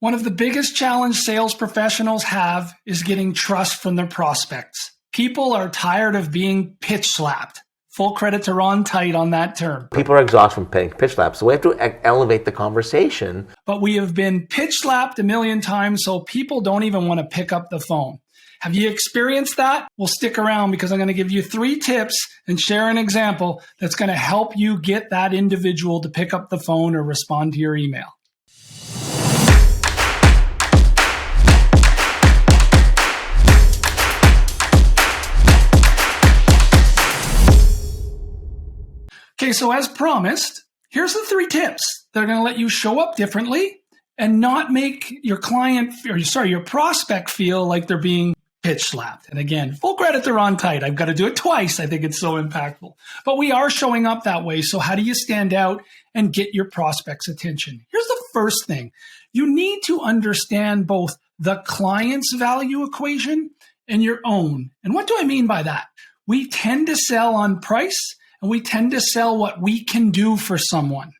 One of the biggest challenges sales professionals have is getting trust from their prospects. People are tired of being pitch slapped. Full credit to Ron Tite on that term. People are exhausted from paying pitch slaps, so we have to elevate the conversation. But we have been pitch slapped a million times, so people don't even want to pick up the phone. Have you experienced that? Well, stick around because I'm going to give you 3 tips and share an example that's going to help you get that individual to pick up the phone or respond to your email. Okay, so as promised, here's the 3 tips that are going to let you show up differently and not make your your prospect feel like they're being pitch slapped. And again, full credit to Ron Tite. I've got to do it twice. I think it's so impactful. But we are showing up that way. So how do you stand out and get your prospect's attention? Here's the first thing. You need to understand both the client's value equation and your own. And what do I mean by that? We tend to sell on price, and we tend to sell what we can do for someone.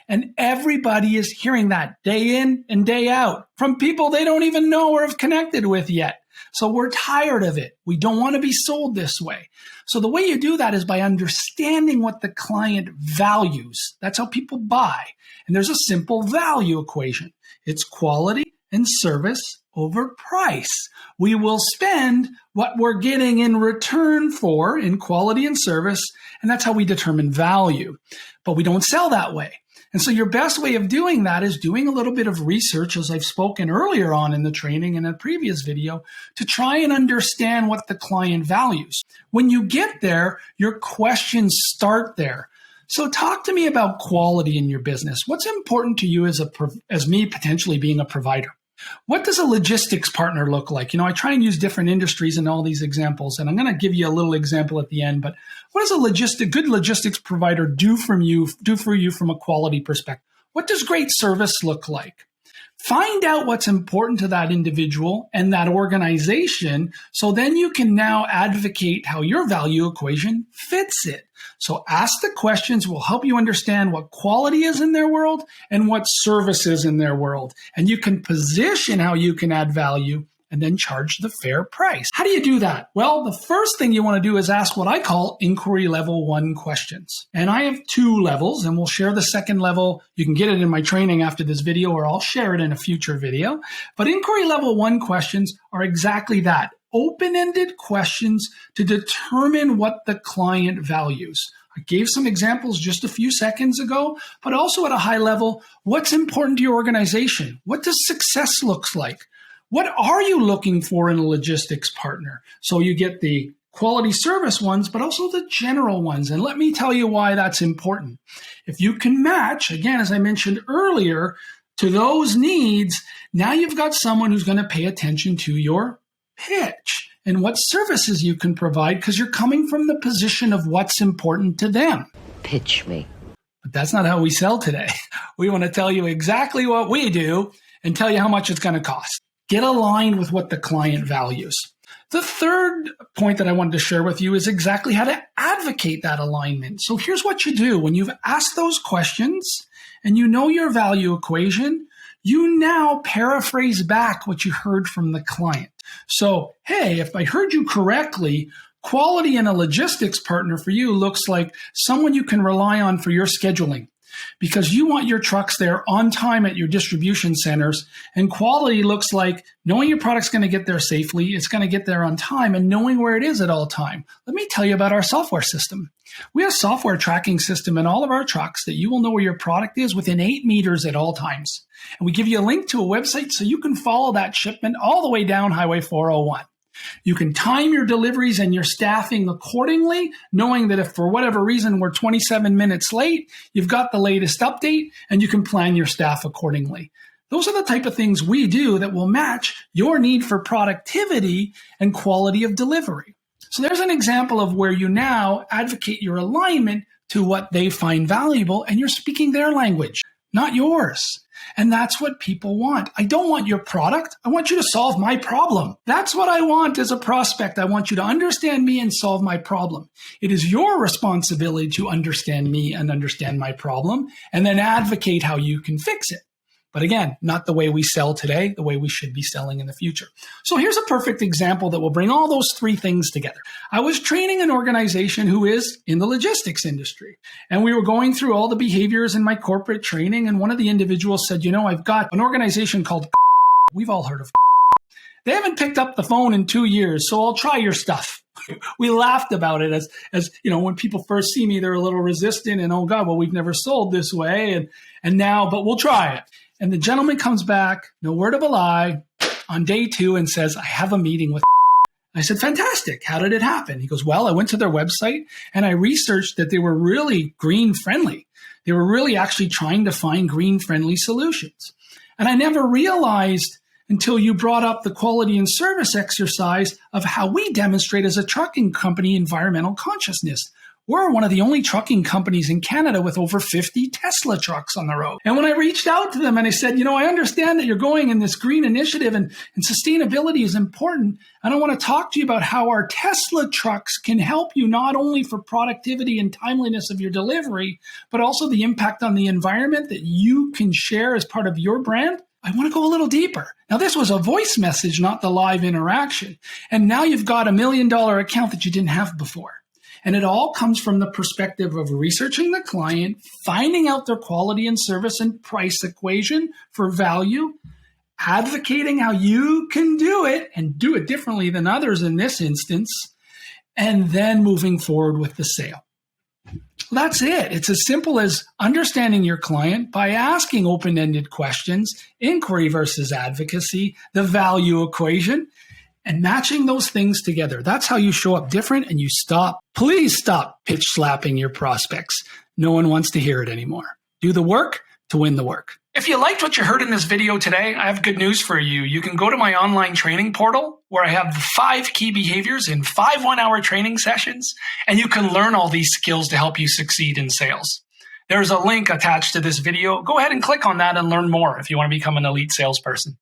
And everybody is hearing that day in and day out from people they don't even know or have connected with yet. So we're tired of it. We don't want to be sold this way. So the way you do that is by understanding what the client values. That's how people buy. And there's a simple value equation. It's quality and service over price. We will spend what we're getting in return for in quality and service, and that's how we determine value. But we don't sell that way. And so your best way of doing that is doing a little bit of research, as I've spoken earlier on in the training in a previous video, to try and understand what the client values. When you get there, your questions start there. So talk to me about quality in your business. What's important to you as me potentially being a provider? What does a logistics partner look like? I try and use different industries in all these examples, and I'm going to give you a little example at the end, but what does a good logistics provider do for you from a quality perspective? What does great service look like? Find out what's important to that individual and that organization, so then you can now advocate how your value equation fits it. So ask the questions will help you understand what quality is in their world and what service is in their world. And you can position how you can add value and then charge the fair price. How do you do that? Well, the first thing you want to do is ask what I call inquiry level 1 questions. And I have 2 levels, and we'll share the second level. You can get it in my training after this video, or I'll share it in a future video. But inquiry level 1 questions are exactly that. Open-ended questions to determine what the client values. I gave some examples just a few seconds ago, but also at a high level, what's important to your organization? What does success look like? What are you looking for in a logistics partner? So you get the quality service ones, but also the general ones. And let me tell you why that's important. If you can match, again, as I mentioned earlier, to those needs, now you've got someone who's going to pay attention to your pitch and what services you can provide, because you're coming from the position of what's important to them. Pitch me. But that's not how we sell today. We want to tell you exactly what we do and tell you how much it's going to cost. Get aligned with what the client values. The third point that I wanted to share with you is exactly how to advocate that alignment. So here's what you do. When you've asked those questions and you know your value equation, you now paraphrase back what you heard from the client. So, hey, if I heard you correctly, quality in a logistics partner for you looks like someone you can rely on for your scheduling, because you want your trucks there on time at your distribution centers. And quality looks like knowing your product's going to get there safely, it's going to get there on time, and knowing where it is at all time. Let me tell you about our software system. We have a software tracking system in all of our trucks that you will know where your product is within 8 meters at all times. And we give you a link to a website so you can follow that shipment all the way down Highway 401. You can time your deliveries and your staffing accordingly, knowing that if for whatever reason we're 27 minutes late, you've got the latest update and you can plan your staff accordingly. Those are the type of things we do that will match your need for productivity and quality of delivery. So there's an example of where you now advocate your alignment to what they find valuable, and you're speaking their language, not yours. And that's what people want. I don't want your product. I want you to solve my problem. That's what I want as a prospect. I want you to understand me and solve my problem. It is your responsibility to understand me and understand my problem, and then advocate how you can fix it. But again, not the way we sell today, the way we should be selling in the future. So here's a perfect example that will bring all those three things together. I was training an organization who is in the logistics industry, and we were going through all the behaviors in my corporate training. And one of the individuals said, I've got an organization called, we've all heard of. They haven't picked up the phone in 2 years, so I'll try your stuff. We laughed about it as when people first see me, they're a little resistant and, oh God, well, we've never sold this way. And now, but we'll try it. And the gentleman comes back, no word of a lie, on day 2 and says, I have a meeting with. I said, fantastic. How did it happen? He goes, well, I went to their website and I researched that they were really green friendly. They were really actually trying to find green friendly solutions. And I never realized until you brought up the quality and service exercise of how we demonstrate as a trucking company environmental consciousness. We're one of the only trucking companies in Canada with over 50 Tesla trucks on the road. And when I reached out to them and I said, I understand that you're going in this green initiative and sustainability is important. And I want to talk to you about how our Tesla trucks can help you not only for productivity and timeliness of your delivery, but also the impact on the environment that you can share as part of your brand. I want to go a little deeper. Now, this was a voice message, not the live interaction. And now you've got $1 million account that you didn't have before. And it all comes from the perspective of researching the client, finding out their quality and service and price equation for value, advocating how you can do it and do it differently than others in this instance, and then moving forward with the sale. That's it. It's as simple as understanding your client by asking open-ended questions, inquiry versus advocacy, the value equation, and matching those things together. That's how you show up different and you please stop pitch slapping your prospects. No one wants to hear it anymore. Do the work to win the work. If you liked what you heard in this video today, I have good news for you. You can go to my online training portal where I have 5 key behaviors in 5 1-hour training sessions, and you can learn all these skills to help you succeed in sales. There's a link attached to this video. Go ahead and click on that and learn more if you want to become an elite salesperson.